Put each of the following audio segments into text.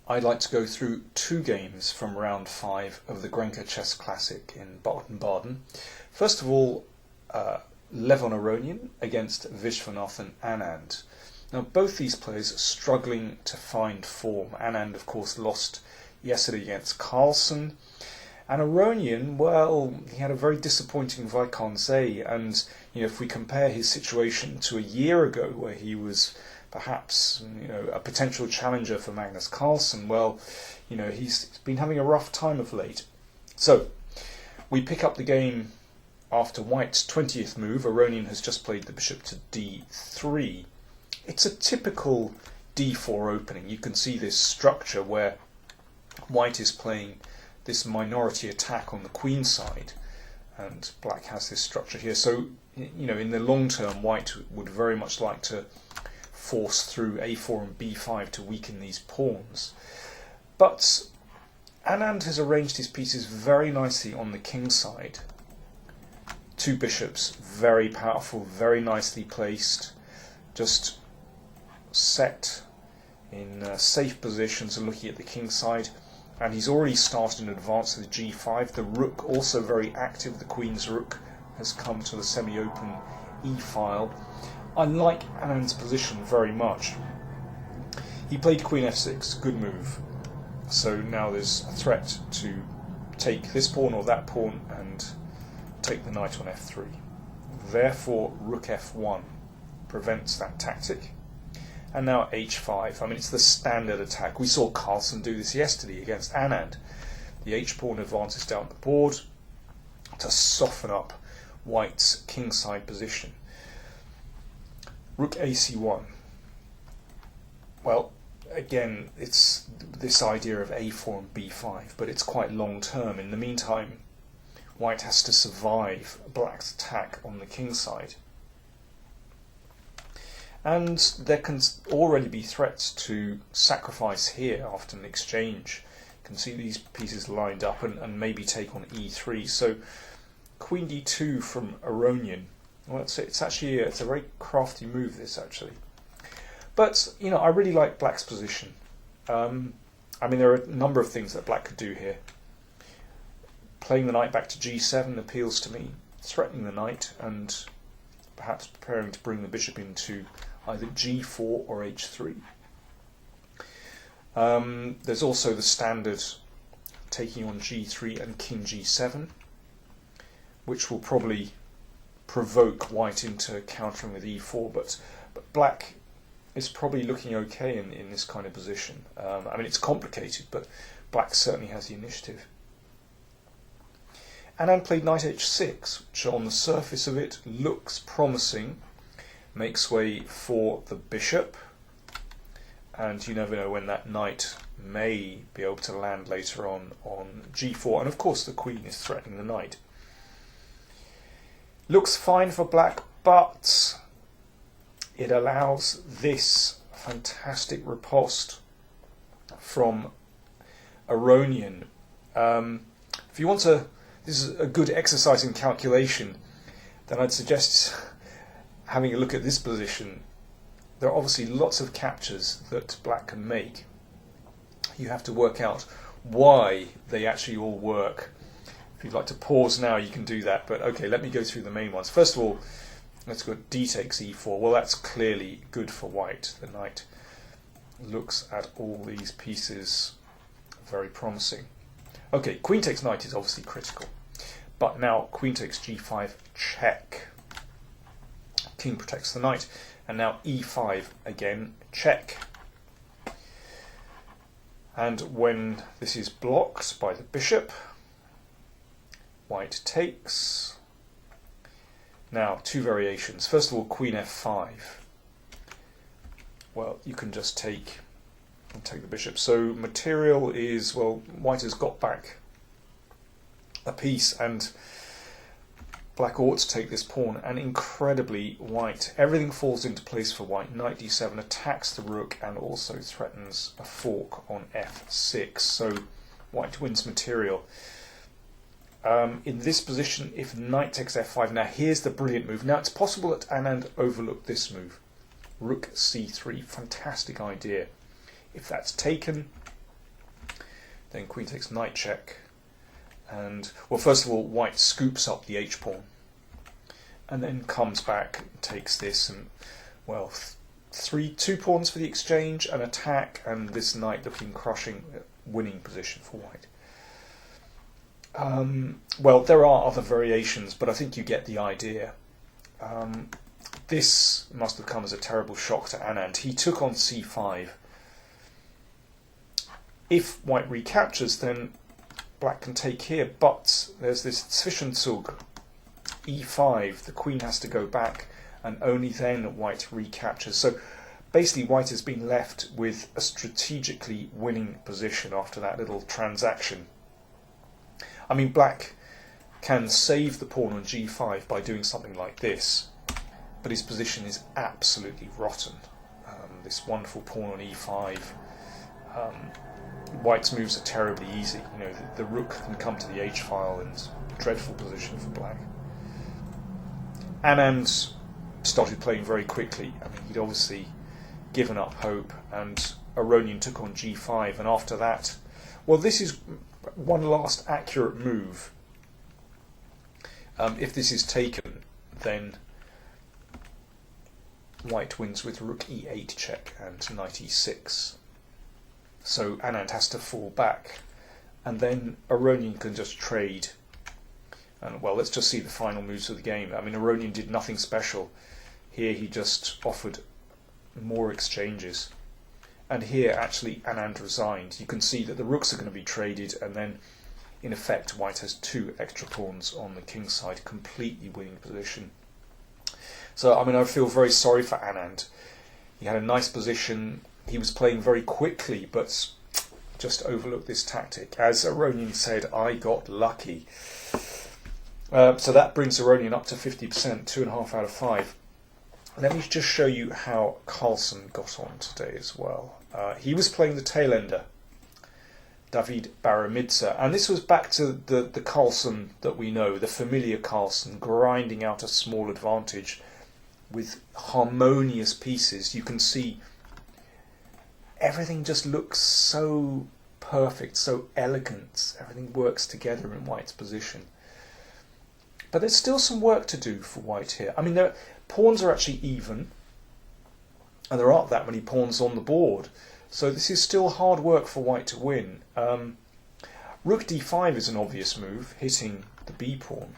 I'd like to go through two games from round 5 of the Grenke Chess Classic in Baden Baden. First of all, Levon Aronian against Viswanathan Anand. Now both these players are struggling to find form. Anand of course lost yesterday against Carlsen, and Aronian, well, he had a very disappointing Vacanze, and if we compare his situation to a year ago where he was perhaps a potential challenger for Magnus Carlsen, well, he's been having a rough time of late. So we pick up the game after White's 20th move. Aronian has just played the bishop to d3. It's a typical d4 opening. You can see this structure where White is playing this minority attack on the queen side, and Black has this structure here. So in the long term, White would very much like to force through a4 and b5 to weaken these pawns. But Anand has arranged his pieces very nicely on the king side. Two bishops, very powerful, very nicely placed, just set in safe positions and looking at the king side. And he's already started in advance to the g5. The rook also very active. The queen's rook has come to the semi-open e-file. I like Anand's position very much. He played queen f6, good move. So now there's a threat to take this pawn or that pawn and take the knight on f3. Therefore rook f1 prevents that tactic. And now h5. I mean, it's the standard attack. We saw Carlsen do this yesterday against Anand. The h-pawn advances down the board to soften up White's kingside position. Rook ac1. Well, again, it's this idea of a4 and b5, but it's quite long term. In the meantime, White has to survive Black's attack on the king side. And there can already be threats to sacrifice here after an exchange. You can see these pieces lined up and maybe take on e3. So queen d2 from Aronian. Well, it's actually a very crafty move, this actually. But I really like Black's position. I mean, there are a number of things that Black could do here. Playing the knight back to g7 appeals to me, threatening the knight and perhaps preparing to bring the bishop into either g4 or h3. There's also the standard taking on g3 and king g7, which will probably provoke White into countering with e4, but Black is probably looking okay in this kind of position. I mean, it's complicated, but Black certainly has the initiative. Anand played knight h6, which on the surface of it looks promising. Makes way for the bishop, and you never know when that knight may be able to land later on g4, and of course the queen is threatening the knight. Looks fine for Black, but it allows this fantastic riposte from Aronian. If you want to, this is a good exercise in calculation, then I'd suggest having a look at this position. There are obviously lots of captures that Black can make. You have to work out why they actually all work. If you'd like to pause now, you can do that, but okay, let me go through the main ones. First of all, let's go d takes e4. Well, that's clearly good for White. The knight looks at all these pieces very promising. Okay, queen takes knight is obviously critical, but now queen takes g5 check. King protects the knight, and now e5 again, check. And when this is blocked by the bishop, White takes. Now two variations. First of all, queen f5. Well, you can just take the bishop. So material is, well, White has got back a piece, and Black ought to take this pawn, and incredibly White, everything falls into place for White. Knight d7 attacks the rook and also threatens a fork on f6, so White wins material. In this position, if knight takes f5, now here's the brilliant move. Now it's possible that Anand overlooked this move. Rook c3, fantastic idea. If that's taken, Then queen takes knight check, and well, first of all, white scoops up the h-pawn, and then comes back, takes this, and well, two pawns for the exchange, an attack, and this knight looking crushing, winning position for white. Well, there are other variations, but I think you get the idea. This must have come as a terrible shock to Anand. He took on c5. If white recaptures, then black can take here, but there's this Zwischenzug, e5, the queen has to go back, and only then white recaptures. So basically white has been left with a strategically winning position after that little transaction. I mean, black can save the pawn on g5 by doing something like this, but his position is absolutely rotten. This wonderful pawn on e5. White's moves are terribly easy. You know, the rook can come to the h-file, and dreadful position for black. Anand started playing very quickly. I mean, he'd obviously given up hope, and Aronian took on g5, and after that, well, this is one last accurate move. If this is taken, then white wins with rook e8 check and knight e6. So Anand has to fall back, and then Aronian can just trade. And well, let's just see the final moves of the game. I mean, Aronian did nothing special. Here he just offered more exchanges. And here, actually, Anand resigned. You can see that the rooks are going to be traded, and then, in effect, white has two extra pawns on the king's side, completely winning position. So, I mean, I feel very sorry for Anand. He had a nice position. He was playing very quickly, but just overlooked this tactic. As Aronian said, I got lucky. So that brings Aronian up to 50%, 2.5 out of 5. Let me just show you how Carlsen got on today as well. He was playing the tailender, David Baramidze, and this was back to the Carlsen that we know, the familiar Carlsen, grinding out a small advantage with harmonious pieces. You can see everything just looks so perfect, so elegant. Everything works together in white's position. But there's still some work to do for white here. I mean, pawns are actually even, and there aren't that many pawns on the board. So this is still hard work for white to win. Rook d5 is an obvious move, hitting the b pawn.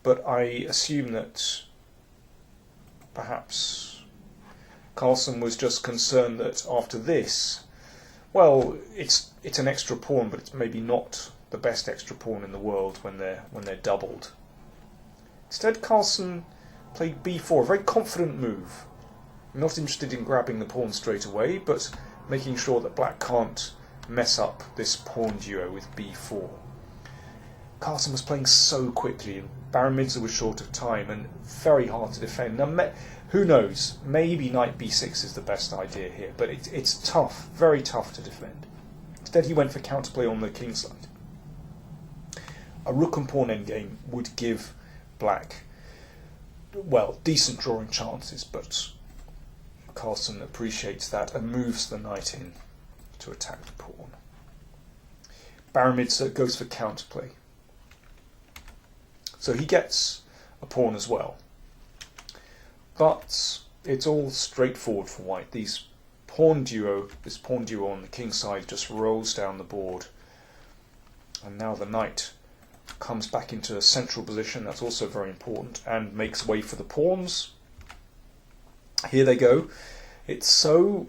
But I assume that perhaps Carlsen was just concerned that after this, well, it's an extra pawn, but it's maybe not the best extra pawn in the world when they're doubled. Instead, Carlsen played b4, a very confident move. Not interested in grabbing the pawn straight away, but making sure that black can't mess up this pawn duo with b4. Carlsen was playing so quickly, and Baramidze was short of time and very hard to defend. Now, who knows? Maybe knight b6 is the best idea here, but it's tough, very tough to defend. Instead, he went for counterplay on the king's side. A rook and pawn endgame would give black, well, decent drawing chances, but Carlsen appreciates that and moves the knight in to attack the pawn. Baramidze goes for counterplay. So he gets a pawn as well. But it's all straightforward for white. This pawn duo on the king's side just rolls down the board. And now the knight comes back into a central position, that's also very important, and makes way for the pawns. Here they go. It's so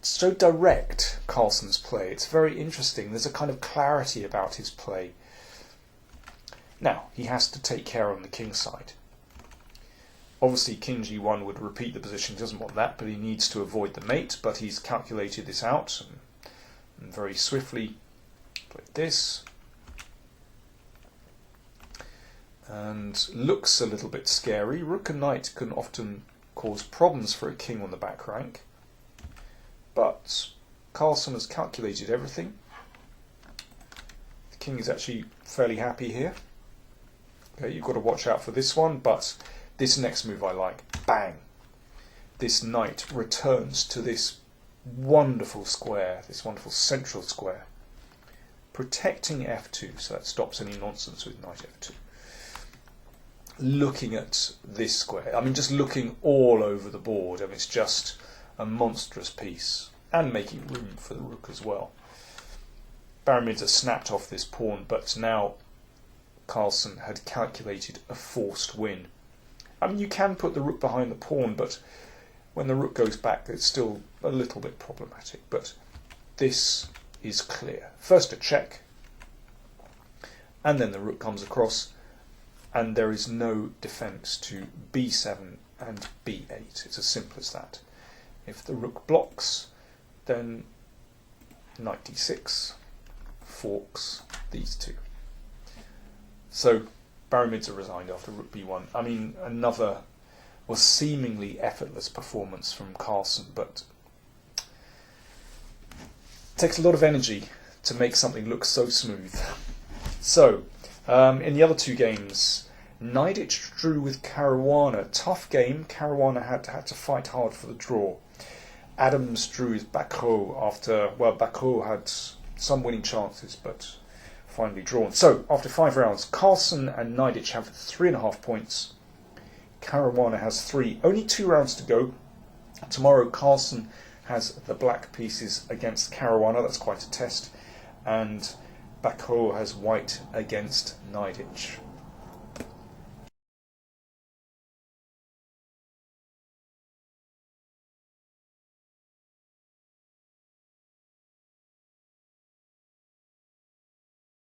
direct, Carlsen's play. It's very interesting. There's a kind of clarity about his play. Now, he has to take care on the king's side. Obviously, king g1 would repeat the position. He doesn't want that, but he needs to avoid the mate. But he's calculated this out and very swiftly played this. And looks a little bit scary. Rook and knight can often cause problems for a king on the back rank. But Carlsen has calculated everything. The king is actually fairly happy here. Okay, you've got to watch out for this one, but this next move I like. Bang! This knight returns to this wonderful square, this wonderful central square, protecting f2, so that stops any nonsense with knight f2. Looking at this square, I mean just looking all over the board, I mean it's just a monstrous piece, and making room for the rook as well. Baron Midzer snapped off this pawn, but now Carlsen had calculated a forced win. I mean, you can put the rook behind the pawn, but when the rook goes back, it's still a little bit problematic. But this is clear. First a check, and then the rook comes across, and there is no defence to b7 and b8. It's as simple as that. If the rook blocks, then knight d6 forks these two. So Baron Midzer resigned after rook b1. I mean, another was seemingly effortless performance from Carlsen, but it takes a lot of energy to make something look so smooth. So, in the other two games, Naiditsch drew with Caruana. Tough game. Caruana had to fight hard for the draw. Adams drew with Bacrot after, well, Bacrot had some winning chances, but finally drawn. So, after 5 rounds, Carlsen and Naiditsch have 3.5 points. Caruana has 3. Only 2 rounds to go. Tomorrow, Carlsen has the black pieces against Caruana. That's quite a test. And Bacrot has white against Naiditsch.